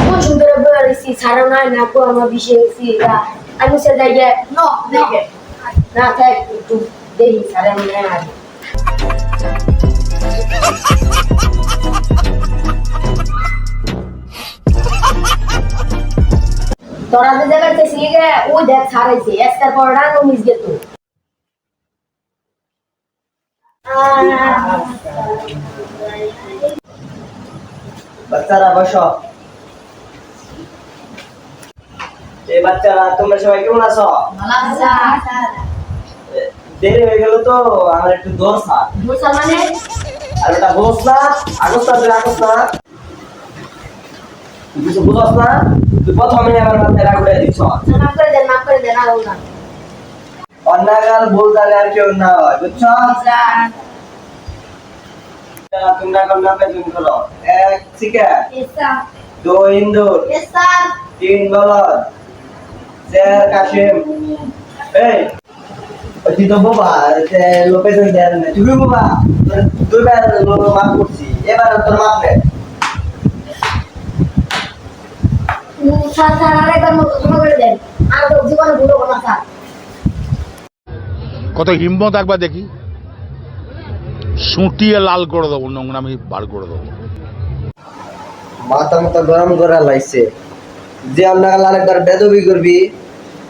Muchos de los buenos si sacaron una cosa বিষয় si আমি সে জায়গায় নো দেখে না থাক একটু দেরি সারানো না তোরা যে জায়গাতে সিগে ওই দেখ ছাড়াইছে একটা পড়া নো মিস গেত বাচ্চারা বসো এই বাচ্চারা তোমরা সবাই কেমন আছো? দেরি হয়ে গেল তো আমার একটু দোসা মানে আর এটা বস না আগস্ট না কিছু বুঝছ না তুই প্রথমে আমার মাথায় রাগ করে দিচ্ছ মাফ করে দেন আর না অন্যাগাল বলতালে আর কেউ না হয় বুঝছো? তোমরা এখন নামে জুম করো এক চিকা দো ইন্দুর তিন বলদ চার কাশিম এই তুই তো বাবা লোকেশন দেন না তুই বাবা দুইবার মাফ করছি এবার তোর মাফ নেই কত হিম্মত একবার দেখি সুটিয়ে লাল করে দেবো নোংরামি বার করে দেবো মাথা মতো গরম করা লাইছে যে আপনার আরেকবার বেদবি করবি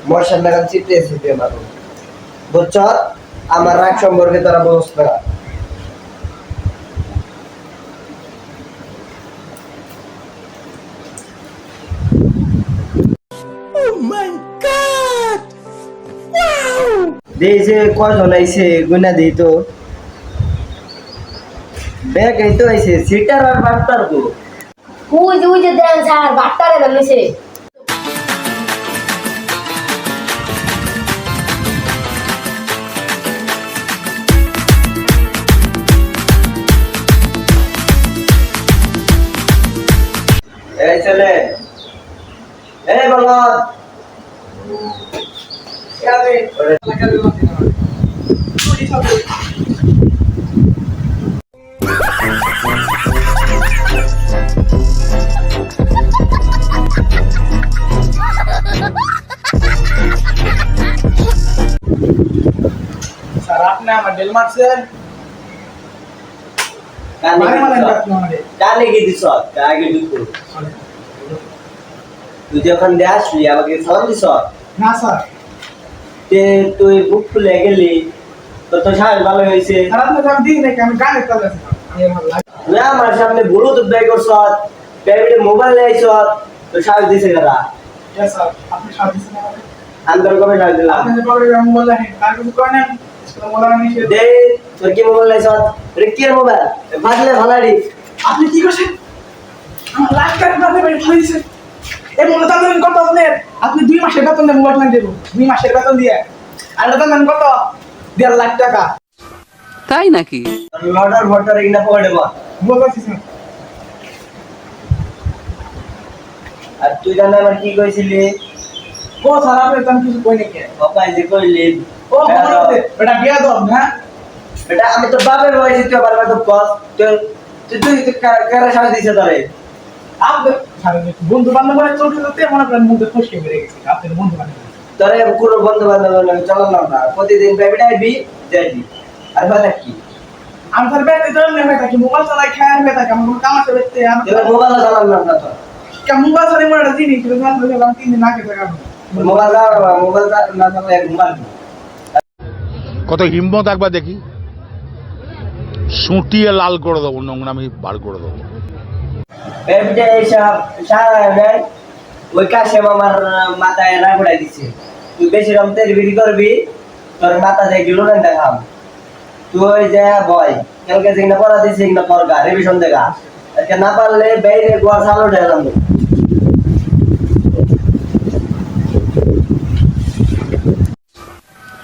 মশার নাগাল চিপতে চিপতে মারো বুঝছ আমার রাগ সম্পর্কে তারা বুঝছ না দেশে কয়জন আইছে গুনা দিই তো ব্যাগ এই তো আইছে সিটার আর বাট্টার তো ওই যে দেন স্যার বাট্টারে ধরেছে এই ছেলে এই বলদ স্যার আপনি আমার ডেল মারছেন কানে কি দিছ আগে ঢুকো তুই যখন আসলি আমাকে সালাম দিছ না স্যার তে তুই বুক খুলে গেলি তো তো সাহেব ভালো হয়েছে স্যার আপনি তো আমি দিই নাকি আমি গানে তালে তুই আমার সামনে ভুলো তো ব্যয় করছ প্রাইভেটে মোবাইল আইছ তো সাহেব দিছে কারা স্যার আপনি সাথে দিছেন আন্দর কবে সাহেব দিলাম আপনি পরে আমি বললাম কার কিছু করেন সেটা বলার আমি দে তোর কি মোবাইল আইছ রে কি মোবাইল ভাজলে ভালাড়ি আপনি কি করছেন আমার লাখ টাকা আপনি বাড়ি ভালো দিছেন এই মূলত আমি কত আপনি 2 মাসের বেতন দিয়ে মোবাইল কিনে দেব 2 মাসের বেতন দিয়ে আর বেতন দেন কত 1.5 লাখ টাকা তাই নাকি লর্ডার ভটার ইনা পড়ে বা বলতেছি স্যার আর তুই জানা আমার কি কইছিলি ও স্যার আপনি তো কিছু কই নাকি বাপাই যে কইলি ও এটা বিয়া দাও হ্যাঁ এটা আমি তো বাপের বয়সে তুই বারবার তো কস তুই কারা সাজ দিছে তোরে আপনি স্যার বন্ধু বান্ধব মানে চলতে চলতে মনে করেন মুখে ফসকে বেরিয়ে গেছে আপনার বন্ধু বান্ধব তোরে কোনো বন্ধু বান্ধব চালালাম না প্রতিদিন প্রাইভেট আইবি যাইবি আর বাবা কি আমি স্যার বেতে চলে নেমে থাকি মোবাইল চালাই খায় নেমে থাকি আমার কোনো কাম আছে দেখতে আমি এবার মোবাইল চালালাম না তো মোবাইল চালাই মনে একটা জিনিস কিন্তু আমি 3 দিন আগে থাকা মোবাইল না চালালে ঘুমাল কত হিম্মত একবার দেখি সুটিয়ে লাল করে দেবো নোংরামি বার করে দেবো প্রাইভেটে এইসব সারা নেই ওই কাশে আমার মাথায় রাগ উড়াই দিছে তুই বেশি রকম তেল বিড়ি করবি তোর মাথা দিয়ে গেল না দেখাম তুই যে বয় কালকে যেগুলো পড়া দিছে এগুলো পড়গা রিভিশন দেখা আজকে না পারলে বাইরে গোয়া চালো ঢেলাম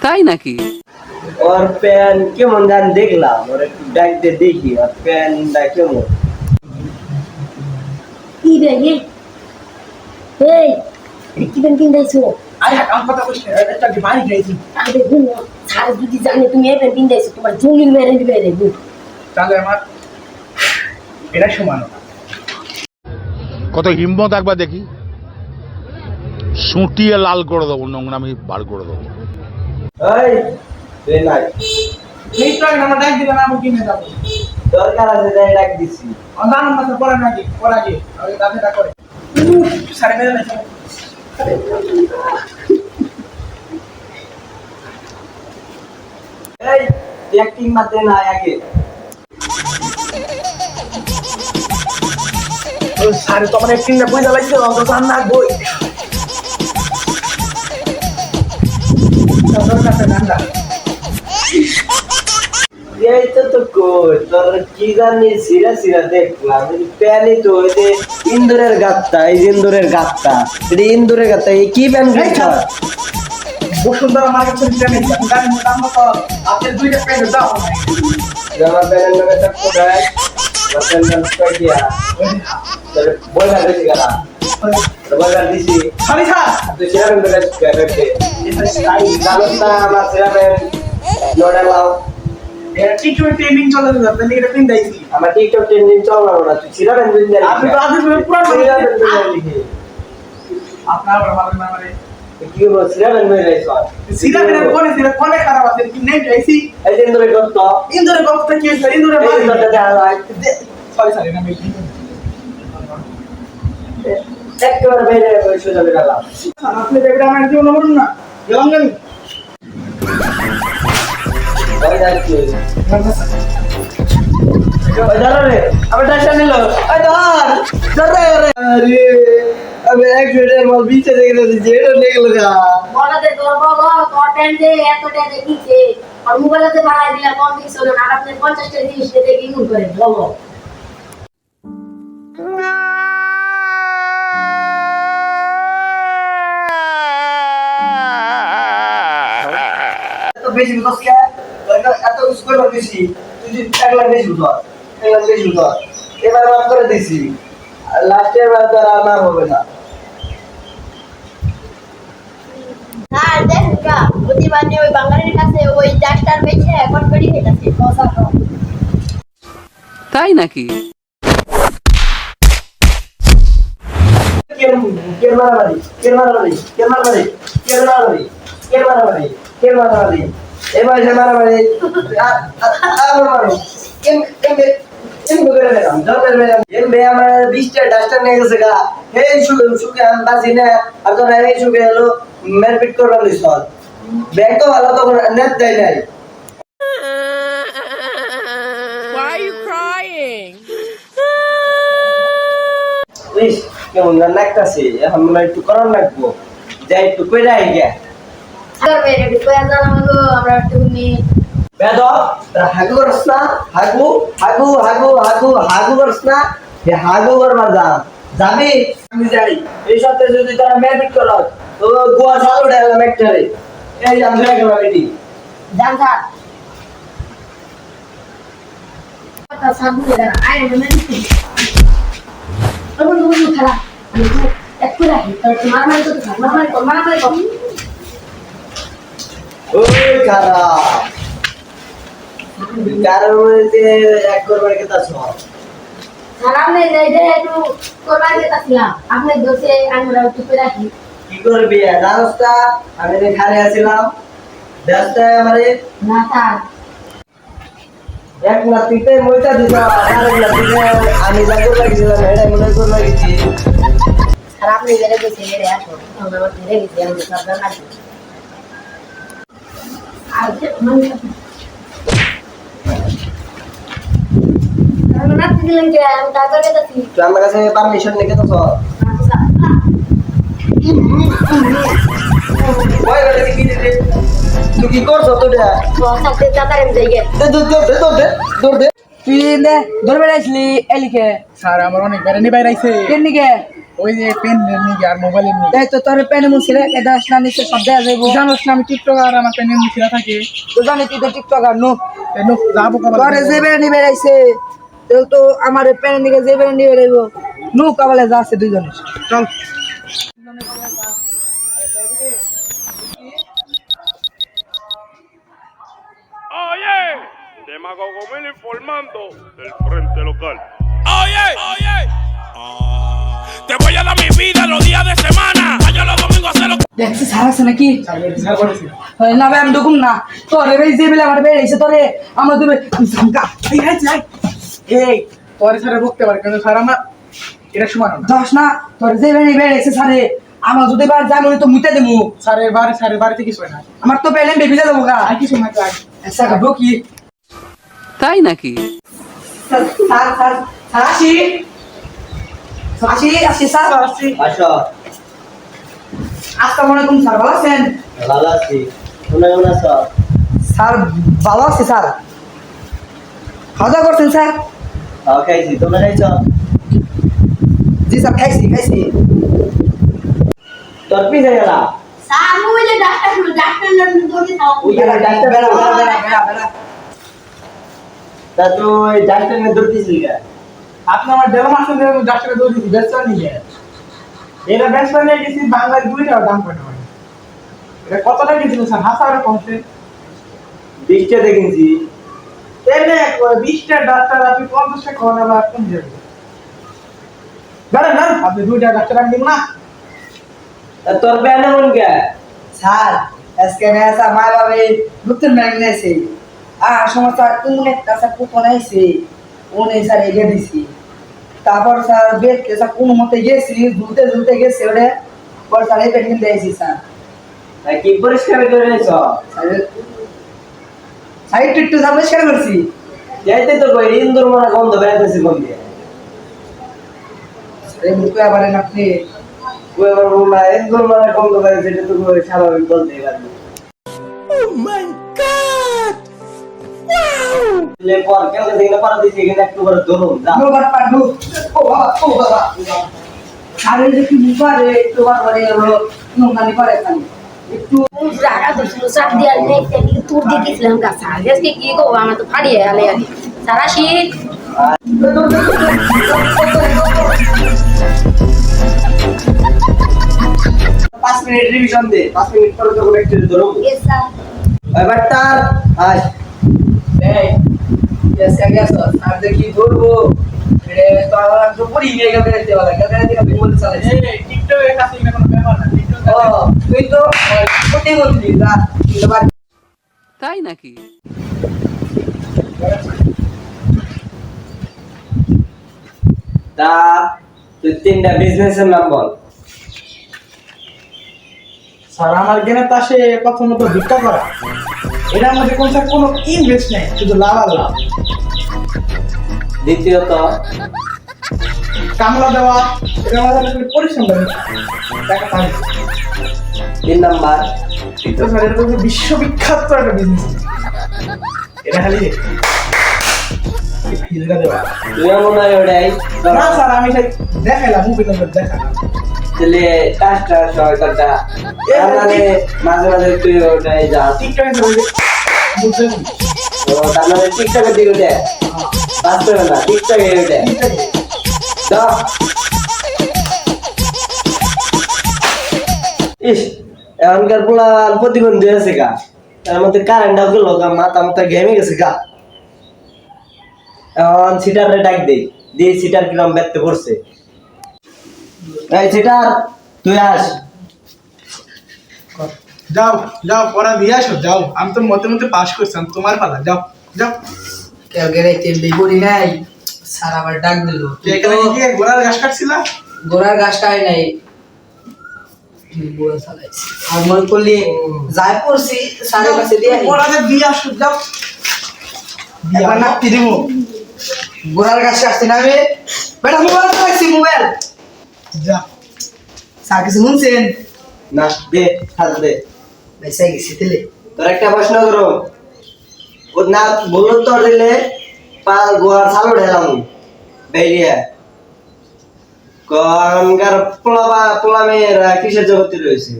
তাই নাকি ওর প্যান কেমন গান দেখলাম ওর একটু ডাকতে দেখি ওর প্যানটা কেমন কি রে এই কি বেন কিনতেছো আই কাম কথা কইছ একটা ডিমান্ড দিয়েছি আরে গুণ স্যার যদি জানে তুমি এই প্যান্ট পিন্দাইছো তোমার জঙ্গিল মেরে দিবে রে গুণ তাহলে আমার এটা সমান না কত হিম্মত একবার দেখি, সুটিয়ে লাল করে দেবো, নোংরামি বার করে দেবো। এই রে নাই এই তো আমরা ডাক দিলাম আমি কিনে যাব দরকার আছে তাই ডাক দিছি। অন্যান্য মাসে পড়া নাকি পড়া কি আমি দাবিটা করে সাড়ে মেরে নাই এই অ্যাক্টিং মাতে না আগে ও সারে তো মানে একদিন না কই জ্বালাইছে অত জান না বই তোর কাছে নান্দা এই তো কই তোর কি জানি সিরা সিরা দেখলাম প্যানি তো ওই যে ইন্দুরের গাত্তা, এই যে ইন্দুরের গাত্তা, এটা ইন্দুরের গাত্তা, এই কি প্যান গেছে? বসুন্ধরা মার্কেট থেকে নেই গাড়ি দাম তো আপনি দুইটা পেয়ে দাও জামা প্যানের নামে একটা কোডাই বসেন নাম কইয়া তাহলে বইলা দিছি গালা বইলা দিছি খালি খা তুই সিরা প্যান বেলা করতে এটা স্টাইল জানোটা আমার সিরা প্যান লোডা লাও এটা টিকটক ট্রেনিং চলে যাচ্ছে আপনি এটা পিন দাইছি আমার টিকটক ট্রেন্ডিং চলনা না তুই সিরা প্যান দিন আপনি তো আজ পুরো সিরা প্যান লিখে আপনার আবার মারবেন না মানে কি বল সিরা প্যান মেরে রাইছো সিরা কোনে খারাপ আছে কি নেই যাইছি এই যে ইন্দুরের গাত্তা ইন্দুরে কথা কি আছে ইন্দুরে এই মারি ইন্দুরটা দেখা সরি সরি না মেকি একেবারে বাইরে বসে যাবে গালা আপনি দেখবেন আমার কি মনে করুন না গেলাম গেল ওই যাচ্ছি ওই ধরো রে আবার ডাক্তার নিল ওই ধর রে আরে আমি এক মিনিটের মল বিচে দেখে দিয়েছি এটা লেগে গেল গা বলাতে তোর বাবা তোর প্যান্টে এতটা দেখিছে আর মোবাইলেতে বাড়াই দিলা কম দিছো না আর আপনি 50 টা জিনিস দেখে ইগনোর করে বলো এত বেশি বুঝছ কে দরকার এত কিছু করে বেশি তুই যদি 1 লাখ বেশি বুঝছ 1 লাখ বেশি বুঝছ এবার মাফ করে দিছি লাস্টের বার তো আর মাফ হবে না আর দেখা প্রতিবাদে ওই বাঙালির কাছে ওই ডাক্তার বেঁচে এখন করি হেটাছে কথা তাই নাকি? কের মারামারি এবার যে মারামারি আবার মারো আমার 20টা ডাক্তার নিয়ে গেছে গা এই সুখে আমি বাঁচি না আর তোরা এই সুখে এলো মেরপিট করবার নিস ব্যাংক তো ভালো তখন নেট দেয় নাই ইস কেমন লাগতাছে এখন মনে হয় একটু করার লাগবো যাই একটু কইরা আই গিয়া আর মেরে কই জানা হলো আমরা একটু নি বেদ হাগু করস না হাগু করস না হে হাগু করবার যাবি আমি যাই এই সপ্তাহে যদি তোরা মেরপিট করো তো গোয়া চালু ডালা মেকটারে এই জান ধরে গেল এটি জান স্যার কথা সাবু দেনা আয় না মেরে বন্ধু খারাপ একটু রাখি তোর মারামারি কর ওই খারাপ কারণ যে এক করবার কথা সব খারাপ নেই যে একটু করবার গেছিলাম আপনি দোষে আমরা একটু রাখি কি করবি রাস্তা আমি খারে আছিলাম ব্যস্ত আমারে না স্যার এক নাতিতে মইতা দিছ আর এক নাতিতে আমি যাকে লাগিছিলাম এটাই মনে করে লাগিছি খারাপ নেই মেরে গেছে মেরে আসো আমরা ধরে গেছি আমি সব জানা আর যে মানে আমি না দিলেন যে আমি তাড়াতাড়ি যাচ্ছি তুই আমার কাছে পারমিশন নিয়ে তো ওই গেলে কি দিতে তুই কি করছ তোটা তাড়াতাড়ি যাই গে দৌড় দে তুই নে ধরবে আসলি এলিকে স্যার আমার অনেক বেড়ানি বাইরে আইছে কেনিকে ওই যে পেন নিয়ে আর মোবাইলের নিয়ে এই তো তোর পেনে মুছিলে এটা স্নান নিচে সব দেয়া যাইব জানোস না আমি টিকটক আর আমার পেনের মুখিরা থাকে তো জানি তুই তো টিকটকার নো এনো যাবো তোরে যে বেড়ানি বেড়াইছে তো আমার পেনে নিকে যে বেড়ানি বেড়াইব নু কাবলে যা আছে দুইজনের চল demagogo Mil informando del frente local. Oye, te voy a dar mi vida los días de semana. Vaya los domingos a hacer lo দেখছি স্যার আছে নাকি স্যার করেছি না ভাই আমি ঢুকুম না তোরে ভাই যে বেলা আমার বেড়েছে তোরে আমার দেবে এই তোর স্যারে বকতে পারে কিন্তু স্যার আমার এটা সমান না দশ না তোর যে বেড়েছে স্যারে আমার যদি বার জানো তো মুইতে দেবো স্যারের বাড়িতে কিছু হয় না আমার তো পেলেন বেবিলে দেবো গা আর কিছু না তো আগে আচ্ছা ঢুকি তাই নাকি? স্যার স্যার স্যার স্যার আসি স্যার আসছি আসো আসসালামু আলাইকুম স্যার ভালো আছেন ভালো আছি তোমরা কেমন আছো স্যার ভালো আছি স্যার খাওয়া দাওয়া করছেন স্যার খাইছি তোমরা খাইছো জি স্যার খাইছি তোর পিছে গেলা স্যার ওই যে ডাক্তার দৌড়ে যাও ওই যে ডাক্তার বেড়া বেড়া তা তুই ডাক্তার নিয়ে দৌড়তেছিলি কে আপনি আমার দেড় মাস ধরে ডাক্তারে দৌড় দিচ্ছি ব্যস্ত নিয়ে এটা ব্যস্ত নিয়ে গেছি বাংলায় 2 টাকা দাম কত হয় এটা কত টাকা কিনছিল স্যার হাজার কমছে 20টা দেখিনছি এনে 20টা ডাক্তার আপনি 50 টাকা খাওয়া দাওয়া কম যাবে না আপনি 2 টাকা ডাক্তার আমি দিব না তা তোর ব্যানে মন কে স্যার আজকে না স্যার মা বাবা নতুন ব্যাংক নিয়েছে সমস্যা কোন একটা স্যার কুপন আইছে উনি স্যার এগিয়ে দিছি তারপর স্যার বেরতে স্যার কোনো মতে গেছি ঝুলতে গেছে ওরে পর স্যার এই পেন্টিং দিয়েছি স্যার কি পরিষ্কার করে নিছো সাইড একটু স্যার পরিষ্কার করছি যাইতে তো কই ইন্দুর মনে গন্ধ বেরোতেছে কোন দিয়ে এই মুখে আবার আপনি কই আমার বলা ইন্দুর মনে গন্ধ বেরোতেছে এটা তো কই স্বাভাবিক বলতেই পারবি লে পর কেউ কে দেখলে পর দিছি এখানে একটু করে ধরুন যা দুবার পাডু ও বাবা আরে যে কি মুখারে একটু বার হলো নোংরানি করে খালি একটু রাগা দিছিল চাপ দিয়া নেই কি তুর দিতেছিলাম গা স্যার আজকে কি গো আমার তো ফাড়িয়ে আলে আগে সারা শীত 5 মিনিট রিভিশন দে 5 মিনিট পরে তো একটু ধরুন এস স্যার এবার তার আস এই এসে গেছে আর দেখি ধরবো রে তো আমার তো পড়ি নিয়ে গেল দেখতে वाला গেল দেখে বিমল চলে এই টিকটকের কাছে এটা কোনো ব্যাপার না টিকটক ও তুই তো কোটি বললি না এবার তাই নাকি? তা তুই 3টা বিজনেসের নাম বল স্যার আমার জ্ঞানের তাসে প্রথমত ভিক্ষা করা এটার মধ্যে কোনো ইনভেস্ট নেই শুধু লাভ আর লাভ দ্বিতীয়ত কামলা দেওয়া এটা আমাদের আসলে পরিশ্রম করে টাকা পাই 3 নাম্বার এটা স্যার এটা হচ্ছে বিশ্ববিখ্যাত একটা বিজনেস এটা খালি হিলগা দেওয়া তুই মনে হয় ওটাই না স্যার আমি সেই দেখাইলাম মুভি নম্বর দেখালাম তাহলে কাজটা সরকারটা মানে মাঝে মাঝে তুই ওটাই যা টিকটকে বুঝছেন ও তাহলে টিকটকের দিকে দে বাস্তবে না টিকটকে দে দা ইস এখনকার পোলা প্রতিবন্ধী আছে গা তার মধ্যে কারেন্ট আউট গেল গা মাথা ঘেমে গেছে গা এখন সিটারে ডাক দেই দিয়ে সিটার কিরম ব্যক্ত করছে এই সিটার তুই আস যাও পড়া দিয়ে আসো যাও আমি তো মতে পাস করছিলাম তোমার পালা যাও কেউ গেলে তেমনি করি নাই স্যার আবার ডাক দিল এখানে গিয়ে ঘোড়ার ঘাস কাটছিলা গোড়ার গাছ কাই নাই বুড়ো চালাইছি আর মনে করলি যাই পড়ছি স্যারের কাছে দিয়ে পড়াতে দিয়ে আসো যাও এবার না কি দিব গোড়ার গাছে আসছি না আমি বেটা মোবাইল চালাইছি মোবাইল যা স্যার কিছু শুনছেন না দে হাত দে বেঁচে গেছি তেলে তোর একটা প্রশ্ন করো ও না বললো তোর দিলে পা গোয়ার সালো ঢেলাম বেরিয়ে কনকার পোলা মেয়েরা কিসের জগতে রয়েছে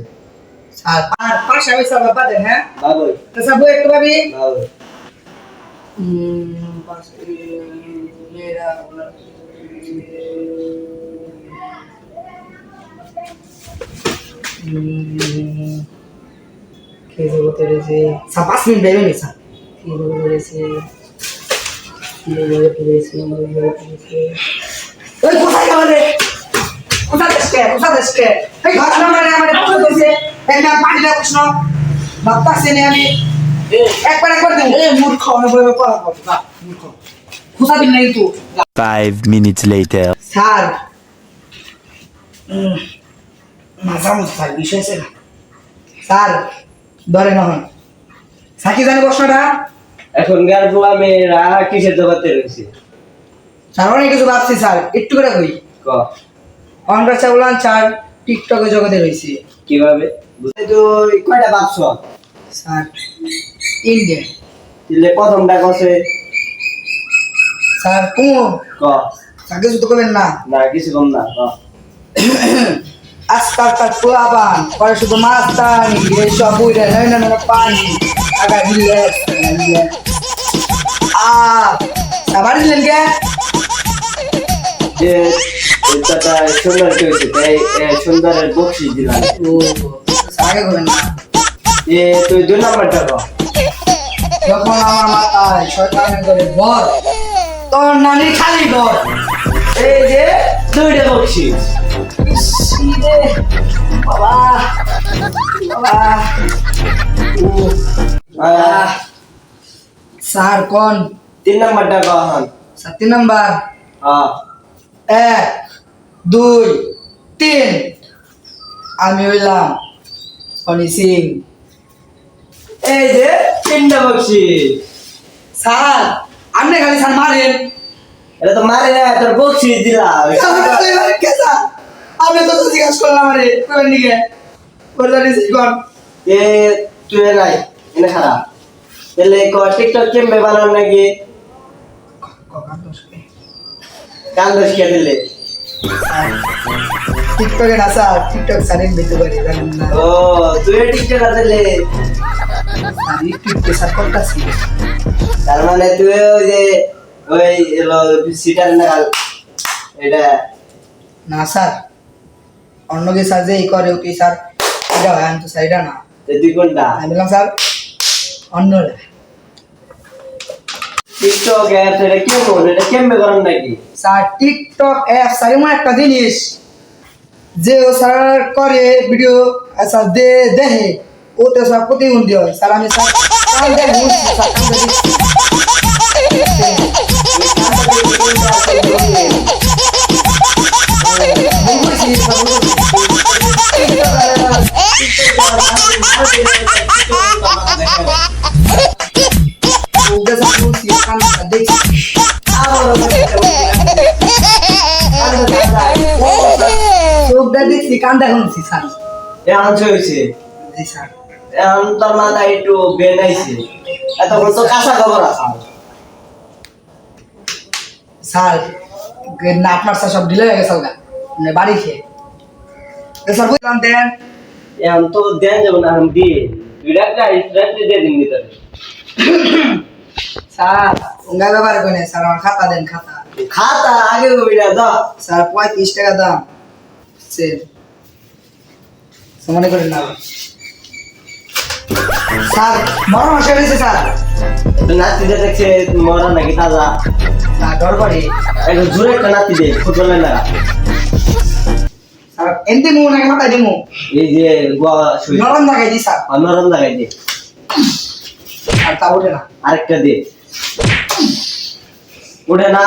স্যার পাঁচ আমি সব বাদে হ্যাঁ বাবুই তো সব একটু ভাবি বাবুই মেয়েরা কে জগতে রয়েছে স্যার 5 মিনিট দেবেন স্যার কে জগতে রয়েছে ওই কোথায় গেল রে? কোথা দেশকে এই ঘর নামারে আমারে প্রশ্ন করছে এই না পানিটা প্রশ্ন ভাবতাছি না আমি একবার দেন মূর্খ অনেক বলে পড়া করতে না মূর্খ কোথা দিন নাই তো 5 minutes later. স্যার মাথা মতো স্যার বিষয় আছে না স্যার ধরে নহন সাকি জানি প্রশ্নটা এখনকার বুয়া মেয়েরা কিসের জগতে রয়েছে? স্যার অনেক কিছু ভাবছি স্যার একটু করে কই ক অনরা চাউলান স্যার টিকটকে জগতে রয়েছে কিভাবে বুঝতে তো কয়টা ভাবছ? স্যার ইন্ডিয়া দিলে প্রথমটা কছে স্যার কোন ক স্যার কিছু তো করবেন না না কিছু কম না ক আজকালকার পোলাপান পরে শুধু মাছ টানি এইসব বুঝে না পানি আগা দিলে আবার দিলেন কে যে এটা সুন্দর হয়েছে তাই সুন্দরের বকশিস দিলাম। ও আগে করবেন না তুই 2 নাম্বারটা ক যখন আমার মাথায় শয়তানি করে বর তোর নানি খালি বর এই যে 2টা বকশিস। সিদে বাবা বাবা ও স্যার কোন 3 নাম্বারটা ক হন 7 নাম্বার হ্যাঁ 1 2 3 আমি হইলাম অনি সিং এই যে 3টা বকশিস। স্যার আপনি খালি স্যার মারেন এটা তো মারে না তোর বকশিস দিলাম। আপনি তো জিজ্ঞাসা করলাম আরে কোন দিকে বললেন কোন এ তুই নাই এনে খারাপ তাহলে ক টিকটক কেমবে বানান নাকি কান্দস কে দিলে টিকটকে না স্যার টিকটক স্যারের দিতে পারি জানেন না ও তুই টিকটক দিলে আর টিকটকে স্যার করতেছি তার মানে তুই ওই যে ওই সিটার না এটা না স্যার অন্য কি স্যার যে করে ওকে স্যার এটা হয় আমি তো স্যার এটা না তুই কোনটা আমি বললাম স্যার অন্য টিকটক অ্যাপ এটা কেমন এটা কেমবে করেন নাকি স্যার টিকটক অ্যাপ স্যার এমন একটা জিনিস যে ও স্যার করে ভিডিও স্যার দেখে ওতে স্যার প্রতিবন্ধী হয় স্যার আমি স্যার কান দেখে বুঝছি, স্যার কান দেখে বুঝছি, স্যার, ওকে স্যার বুঝছি, কান দেখছি চোখটা দেখছি কান দেখছি স্যার এখন হয়েছে জি স্যার এখন তোর মাথা একটু বেনাইছে এতক্ষণ তো কাঁচা খবর আছে স্যার নাট মার সব ডিলে হয়ে গেছে ওগা মানে বাড়ি খেয়ে স্যার বুঝলাম দেন এখন তো দেন যাবো না এখন দিয়ে রাত্রে দিয়ে দিন ভিতরে স্যার ওঙ্গা ব্যাপারে কোনে স্যার আমার খাতা দেন খাতা খাতা আগে কবিরা দাও স্যার 35 টাকা দাম স্যার মনে করেন না স্যার বড় মাসে হয়েছে স্যার নাতিদের দেখছে মরা নাকি তাজা স্যার ডর করে একটু জোরে একটা নাতি দে ফুটবলের না স্যার এমনি মু নাকি মাথায় দিমু এই যে গোয়া শুই নরম লাগাই দি স্যার নরম লাগাই দে আর তা ওঠে না আরেকটা দে উঠে না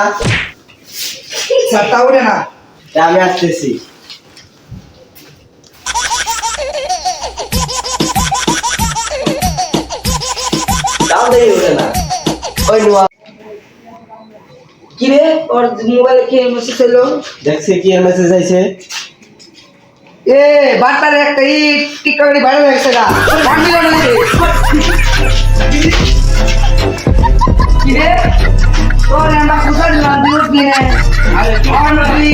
স্যার তা ওঠে না তা আমি আসতেছি তাও দেরি উঠে না ওই নোয়া কি রে ওর মোবাইলে কে মেসেজ এলো দেখছি কি এর মেসেজ আইছে এ বাটারে একটা ই টিকটকে ভাইরাল হয়েছে গা ভাঙি না রে কি রে তোর আমরা খুশাল না দিও কিনে আরে আমরা তুই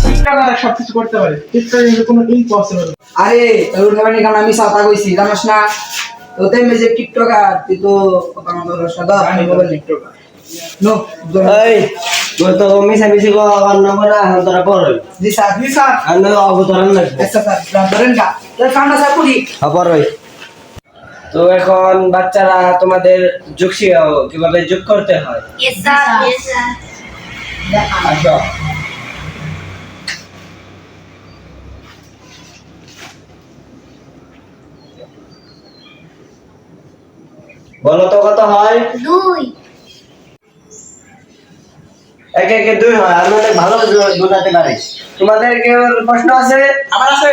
টিকটকার সব কিছু করতে পারে টিকটকের কোনো ইম্পসিবল আরে তোর খাবানি গান আমি সাথা কইছি জানাস না তো তাই মেজে টিকটকার তুই তো কথা মতো রস দাও আমি মোবাইল টিকটকার নো এই তোর তো মিশা মিশি গো অন্য বড় এখন তোরা পড় জি স্যার আমি অবতরণ না আচ্ছা স্যার ধরেন কা তোর কামটা স্যার করি খবর হই তো এখন বাচ্চারা তোমাদের যোগ শিখাও কিভাবে যোগ করতে হয়। Yes, sir. Yes, sir. আসো। বলো তো কত হয়? 2. একে একে 2 হয়। আমি অনেক ভালো বোঝাতে পারি। তোমাদের কেউ প্রশ্ন আছে? আমার আছে।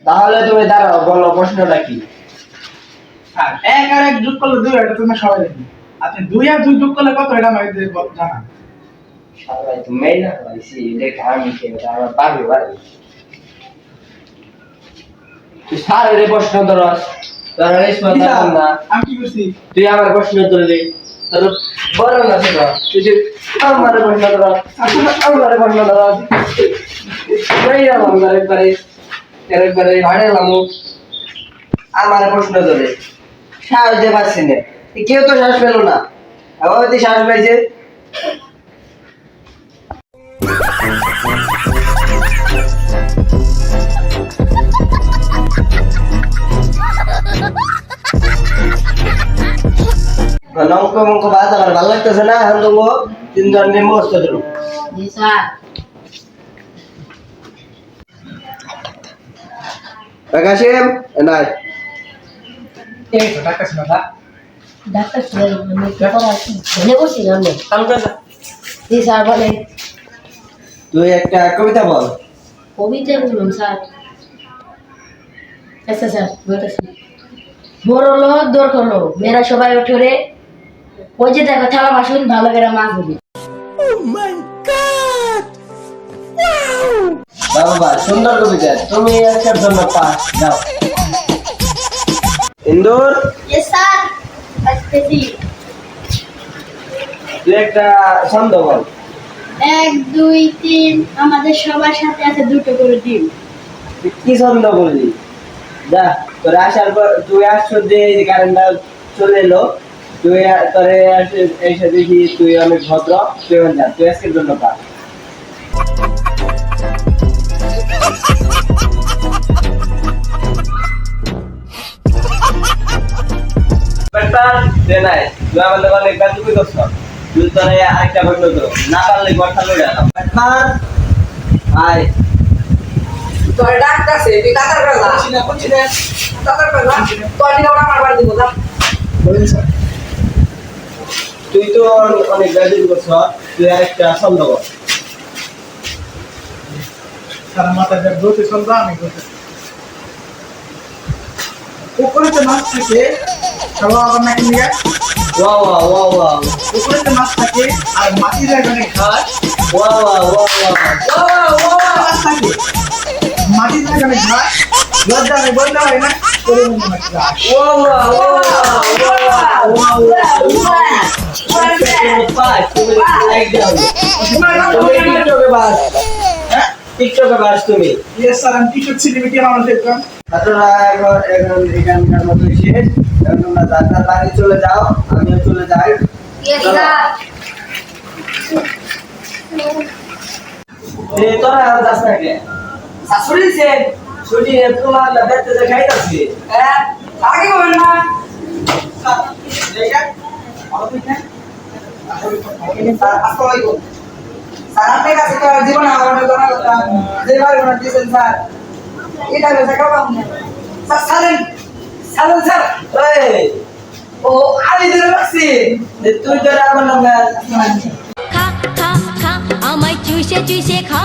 তাহলে তুমি দাঁড়াও, বলো প্রশ্নটা কি? আর 1 আর 1 যোগ করলে 2 এটা তুমি সবাই জানো। আপনি 2 আর 2 যোগ করলে কত এটা আমাকে জানা। সবাই তো মেলা পাইছি, এটা আমি কেটা আমার পারবে পারবে। তুই সারের প্রশ্ন ধরস, তোর রেশমা দাম না। আমি কি করছি? তুই আমার প্রশ্ন ধরলি, তোর বড় না ছিল। তুই যে আমার প্রশ্ন ধর, আমার প্রশ্ন ধর। মেলা বাংলার একবারে ভাড়ে লামু। আমার প্রশ্ন ধরে সাহস দিয়ে পারছি না, কেউ তো সাহস পেল না। আবার তুই সাহস পাইছে। অঙ্ক অঙ্ক বাদ আমার ভালো লাগতেছে না। এখন তুমি 3 জন নিয়ে মুখস্থ করো। জি স্যার। প্রকাশেম নাই এই তো টাকা ছিল না। ডাক্তার ছিলেন আমি কি করা আছি মনে করছি না আমি। কাম করে যা। জি স্যার বলেন। তুই একটা কবিতা বল। কবিতা বলুন স্যার। আচ্ছা স্যার বলতেছি। বড় লোক দৌড় করলো মেয়েরা সবাই ওঠে রে, ওই যে দেখো থালা বাসন ভালো করে মাছ দিবি। বাবা সুন্দর কবিতা, তুমি একটার জন্য পাস দাও। ইন্দুর Yes, sir. আসতেছি। তুই একটা ছন্দ বল। 1, 2, 3 আমাদের সবার সাথে আছে 2টো করে ডিম। তুই কি ছন্দ বললি? যা তোর আসার পর তুই আসছো যে কারেন্টটা চলে এলো, তুই তোরে এসে দেখি তুই অনেক ভদ্র, তুই যা, তুই আজকের জন্য পাস। নাই তুই আমাদের অনেক বেদবি করছ, তুই তোরে আরেকটা প্রশ্ন করো, না পারলে কথা লড়ে আলাম। আয় তোর ডাকতাছে তুই কাতার করে যা। করছি না। কাতার করে যা। তোর দিকে ওরা মারবার দিব যা। বলেন স্যার। তুই তো অনেক বেদবি করছ, তুই আরেকটা ছন্দ বল। স্যার মাথায় যে দোতে চলবা আমি করতে। উপরে তো মাছ থাকে, চলো আবার নাকি নিয়ে। ওয়া ওয়া ওয়া ওয়া উপরে তো মাছ থাকে আর মাটি জায়গায় ঘাস। ওয়া ওয়া ওয়া ওয়া মাছ থাকে মাটি জায়গায় ঘাস। লজ্জা নেই বলতে হয় না করে মনে হয় ঘাস। ওয়া ওয়া ওয়া ওয়া টিকটকে বাস তুমি। ইয়েস স্যার আমি টিকটক সিনেমেটি আমার দেখলাম। ছাত্ররা এখন এখানকার মতো শেষ, এখন তোমরা যার বাড়ি চলে যাও, আমিও চলে যাই। Yes, sir. তোরা আর যাস না কে? শাশুড়ি সে ছুটি তোমার বেড়তে যে খাইতাছি। হ্যাঁ আগে বলেন না। স্যার আসসালামু আলাইকুম। স্যার আপনার কাছে তো জীবন আমার জানা কথা যেভাবে ওনার দিয়েছেন স্যার এটা বেশি কাম না। Sir সালেন সালেন sir. এই, ও আমি দিতে পারছি। তুই তোরা আমার নাম খা খা খা আমায় চুষে চুষে খা